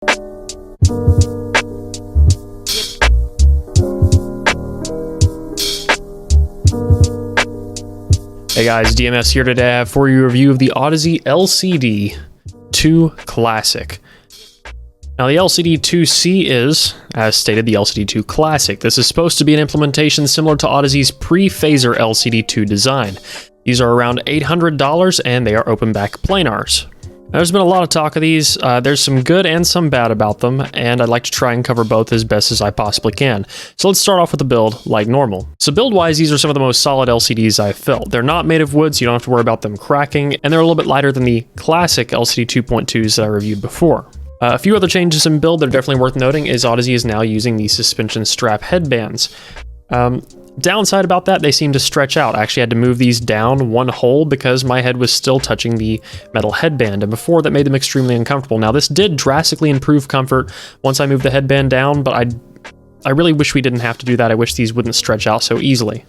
Hey guys, DMS here today. I have for you a review of the Audeze LCD-2 Classic. Now the LCD-2C is, as stated, the LCD-2 Classic. This is supposed to be an implementation similar to Audeze's pre-phaser LCD-2 design. These are around $800 and they are open back planars. Now, there's been a lot of talk of these. There's some good and some bad about them, and I'd like to try and cover both as best as I possibly can. So let's start off with the build like normal. So build-wise, these are some of the most solid LCDs I've felt. They're not made of wood, so you don't have to worry about them cracking, and they're a little bit lighter than the classic LCD 2.2s that I reviewed before. A few other changes in build that are definitely worth noting is Audeze is now using the suspension strap headbands. Downside about that, they seem to stretch out. I actually had to move these down one hole because my head was still touching the metal headband, and before that made them extremely uncomfortable. Now this did drastically improve comfort once I moved the headband down, but I really wish we didn't have to do that. I wish these wouldn't stretch out so easily.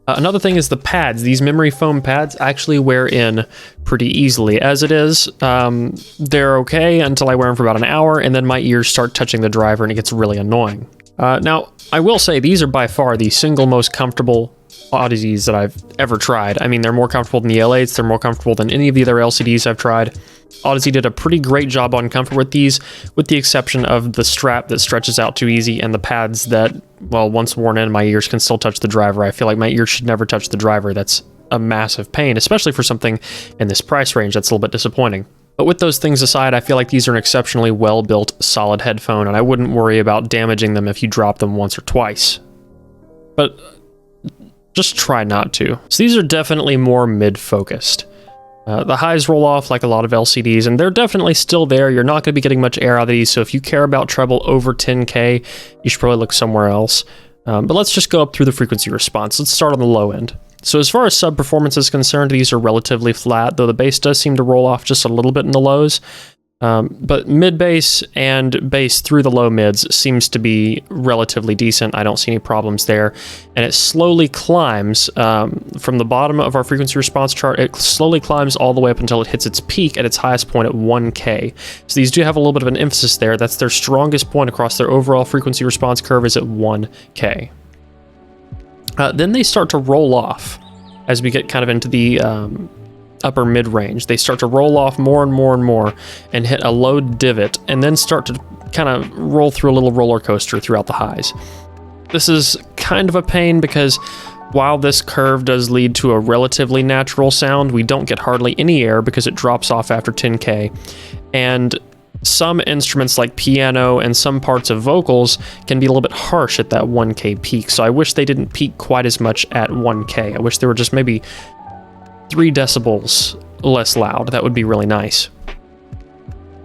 Another thing is the pads. These memory foam pads actually wear in pretty easily. As it is, they're okay until I wear them for about an hour, and then my ears start touching the driver and it gets really annoying. Now, I will say these are by far the single most comfortable Audezes that I've ever tried. I mean, they're more comfortable than the L8s, they're more comfortable than any of the other LCDs I've tried. Audeze did a pretty great job on comfort with these, with the exception of the strap that stretches out too easy and the pads that, well, once worn in, my ears can still touch the driver. I feel like my ears should never touch the driver. That's a massive pain, especially for something in this price range. That's a little bit disappointing. But with those things aside, I feel like these are an exceptionally well-built, solid headphone, and I wouldn't worry about damaging them if you drop them once or twice. But just try not to. So these are definitely more mid-focused. The highs roll off like a lot of LCDs, and they're definitely still there. You're not going to be getting much air out of these, so if you care about treble over 10K, you should probably look somewhere else. But let's just go up through the frequency response. Let's start on the low end. So as far as sub performance is concerned, these are relatively flat, though the bass does seem to roll off just a little bit in the lows. But mid bass and bass through the low mids seems to be relatively decent. I don't see any problems there. And it slowly climbs from the bottom of our frequency response chart. It slowly climbs all the way up until it hits its peak at its highest point at 1K. So these do have a little bit of an emphasis there. That's their strongest point across their overall frequency response curve is at 1K. Then they start to roll off as we get kind of into the upper mid-range. They start to roll off more and more and more and hit a low divot and then start to kind of roll through a little roller coaster throughout the highs. This is kind of a pain because while this curve does lead to a relatively natural sound, we don't get hardly any air because it drops off after 10K. And some instruments like piano and some parts of vocals can be a little bit harsh at that 1K peak, so I wish they didn't peak quite as much at 1K. I wish they were just maybe 3 decibels less loud. That would be really nice.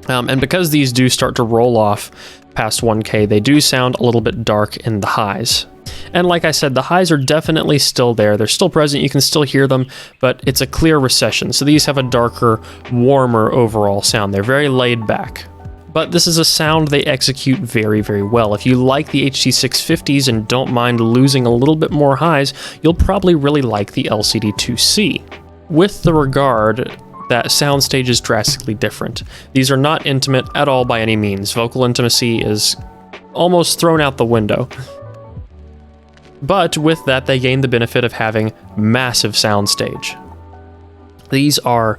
And because these do start to roll off past 1K, they do sound a little bit dark in the highs. And like I said, the highs are definitely still there. They're still present. You can still hear them, but it's a clear recession. So these have a darker, warmer overall sound. They're very laid back. But this is a sound they execute very, very well. If you like the HT650s and don't mind losing a little bit more highs, you'll probably really like the LCD-2C. With the regard that Soundstage is drastically different. These are not intimate at all by any means. Vocal intimacy is almost thrown out the window. But with that, they gain the benefit of having massive soundstage. These are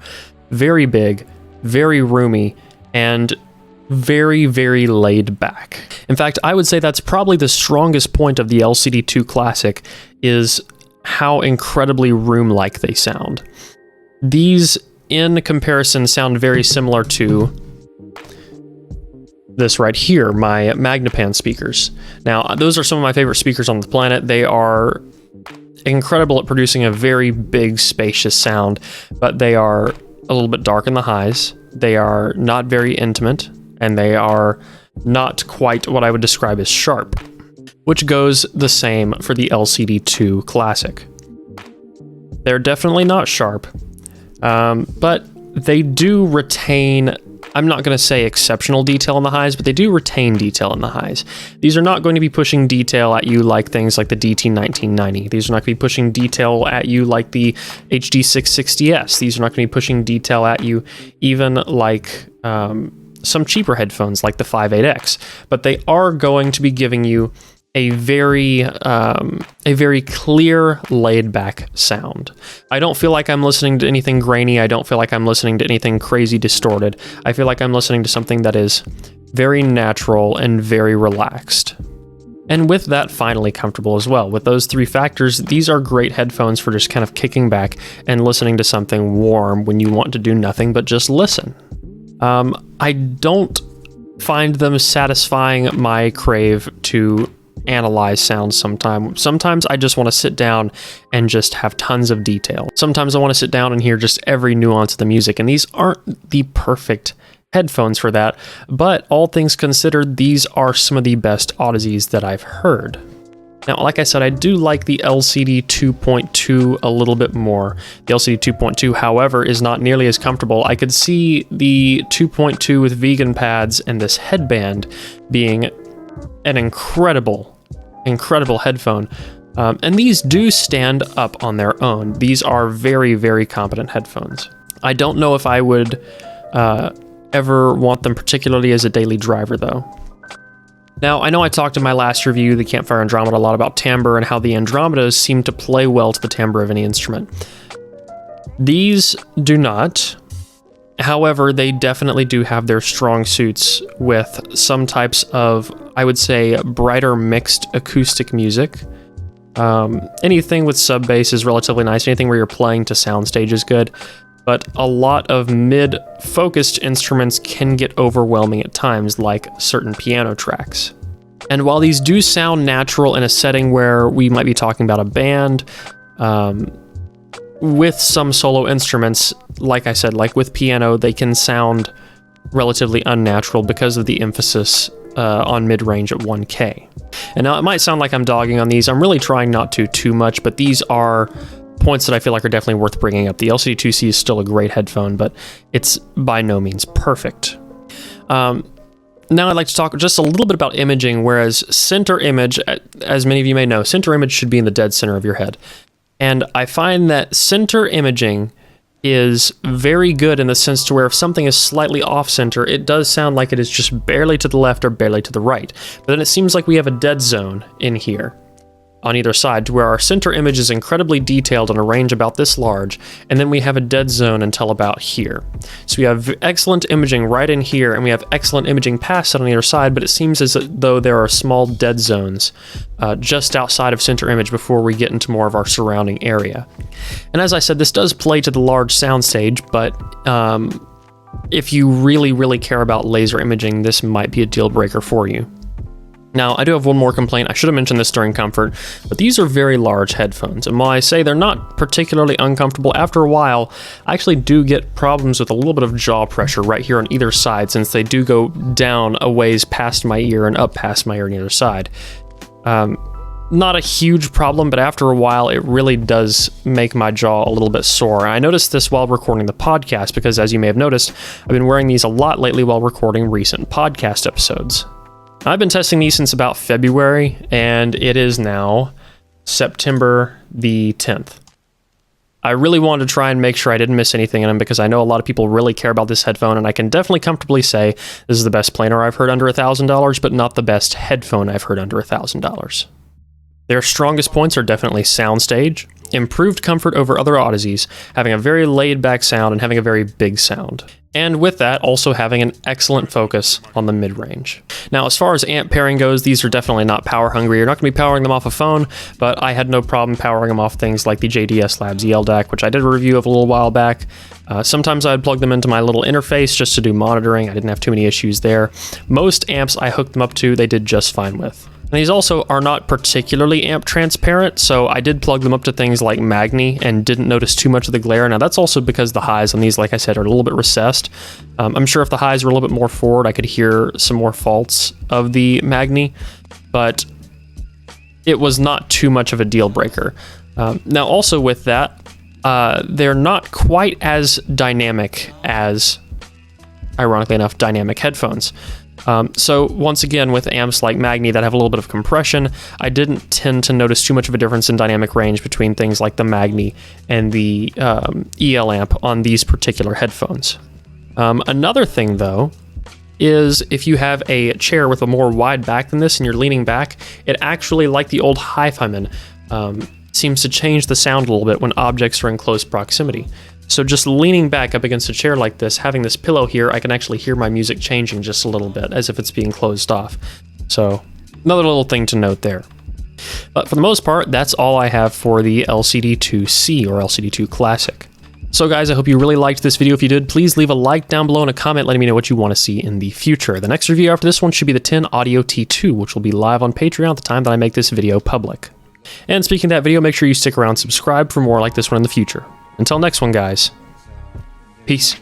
very big, very roomy, and very, very laid back. In fact, I would say that's probably the strongest point of the LCD-2 Classic is how incredibly room-like they sound. These, in comparison, sound very similar to this right here, my Magnepan speakers. Now, those are some of my favorite speakers on the planet. They are incredible at producing a very big, spacious sound, but they are a little bit dark in the highs. They are not very intimate, and they are not quite what I would describe as sharp, which goes the same for the LCD-2 Classic. They're definitely not sharp, but they do retain, I'm not going to say exceptional detail in the highs, but they do retain detail in the highs. These are not going to be pushing detail at you like things like the DT1990. These are not going to be pushing detail at you like the HD660S. These are not going to be pushing detail at you even like some cheaper headphones like the 5.8X, but they are going to be giving you a very clear, laid-back sound. I don't feel like I'm listening to anything grainy. I don't feel like I'm listening to anything crazy distorted. I feel like I'm listening to something that is very natural and very relaxed. And with that, finally comfortable as well. With those three factors, these are great headphones for just kind of kicking back and listening to something warm when you want to do nothing but just listen. I don't find them satisfying my crave to analyze sounds sometimes. Sometimes I just want to sit down and just have tons of detail. Sometimes I want to sit down and hear just every nuance of the music, and these aren't the perfect headphones for that, but all things considered, these are some of the best Odysseys that I've heard. Now, like I said, I do like the LCD 2.2 a little bit more. The LCD 2.2, however, is not nearly as comfortable. I could see the 2.2 with vegan pads and this headband being an incredible headphone. And these do stand up on their own. These are very, very competent headphones. I don't know if I would ever want them particularly as a daily driver, though. Now, I know I talked in my last review, the Campfire Andromeda, a lot about timbre and how the Andromedas seem to play well to the timbre of any instrument. These do not. However, they definitely do have their strong suits with some types of, I would say, brighter mixed acoustic music. Anything with sub bass is relatively nice. Anything where you're playing to Soundstage is good. But a lot of mid-focused instruments can get overwhelming at times, like certain piano tracks. And while these do sound natural in a setting where we might be talking about a band, with some solo instruments, like I said, like with piano, they can sound relatively unnatural because of the emphasis on mid-range at 1K. And now it might sound like I'm dogging on these. I'm really trying not to too much, but these are points that I feel like are definitely worth bringing up. The LCD-2C is still a great headphone, but it's by no means perfect. Now I'd like to talk just a little bit about imaging, whereas center image, as many of you may know, center image should be in the dead center of your head. And I find that center imaging is very good in the sense to where if something is slightly off center, it does sound like it is just barely to the left or barely to the right. But then it seems like we have a dead zone in here on either side, to where our center image is incredibly detailed on a range about this large, and then we have a dead zone until about here. So we have excellent imaging right in here, and we have excellent imaging past it on either side, but it seems as though there are small dead zones just outside of center image before we get into more of our surrounding area. And as I said, this does play to the large soundstage, but if you really, really care about laser imaging, this might be a deal breaker for you. Now, I do have one more complaint. I should have mentioned this during comfort, but these are very large headphones. And while I say they're not particularly uncomfortable, after a while, I actually do get problems with a little bit of jaw pressure right here on either side, since they do go down a ways past my ear and up past my ear on either side. Not a huge problem, but after a while, it really does make my jaw a little bit sore. I noticed this while recording the podcast, because as you may have noticed, I've been wearing these a lot lately while recording recent podcast episodes. I've been testing these since about February, and it is now September the 10th. I really wanted to try and make sure I didn't miss anything in them, because I know a lot of people really care about this headphone, and I can definitely comfortably say this is the best planar I've heard under $1,000, but not the best headphone I've heard under $1,000. Their strongest points are definitely Soundstage, improved comfort over other Odysseys, having a very laid-back sound and having a very big sound. And with that, also having an excellent focus on the mid-range. Now, as far as amp pairing goes, these are definitely not power hungry. You're not going to be powering them off a phone, but I had no problem powering them off things like the JDS Labs ELDAC, which I did a review of a little while back. Sometimes I'd plug them into my little interface just to do monitoring. I didn't have too many issues there. Most amps I hooked them up to, they did just fine with. And these also are not particularly amp transparent, so I did plug them up to things like Magni and didn't notice too much of the glare. Now that's also because the highs on these, like I said, are a little bit recessed. I'm sure if the highs were a little bit more forward, I could hear some more faults of the Magni, but it was not too much of a deal breaker. Now also with that, they're not quite as dynamic as, ironically enough, dynamic headphones. So once again, with amps like Magni that have a little bit of compression, I didn't tend to notice too much of a difference in dynamic range between things like the Magni and the EL amp on these particular headphones. Another thing though is if you have a chair with a more wide back than this and you're leaning back, it actually, like the old hi-fi seems to change the sound a little bit when objects are in close proximity. So just leaning back up against a chair like this, having this pillow here, I can actually hear my music changing just a little bit, as if it's being closed off. So another little thing to note there. But for the most part, that's all I have for the LCD-2C or LCD-2 Classic. So guys, I hope you really liked this video. If you did, please leave a like down below and a comment letting me know what you want to see in the future. The next review after this one should be the 10 Audio T2, which will be live on Patreon at the time that I make this video public. And speaking of that video, make sure you stick around and subscribe for more like this one in the future. Until next one, guys. Peace.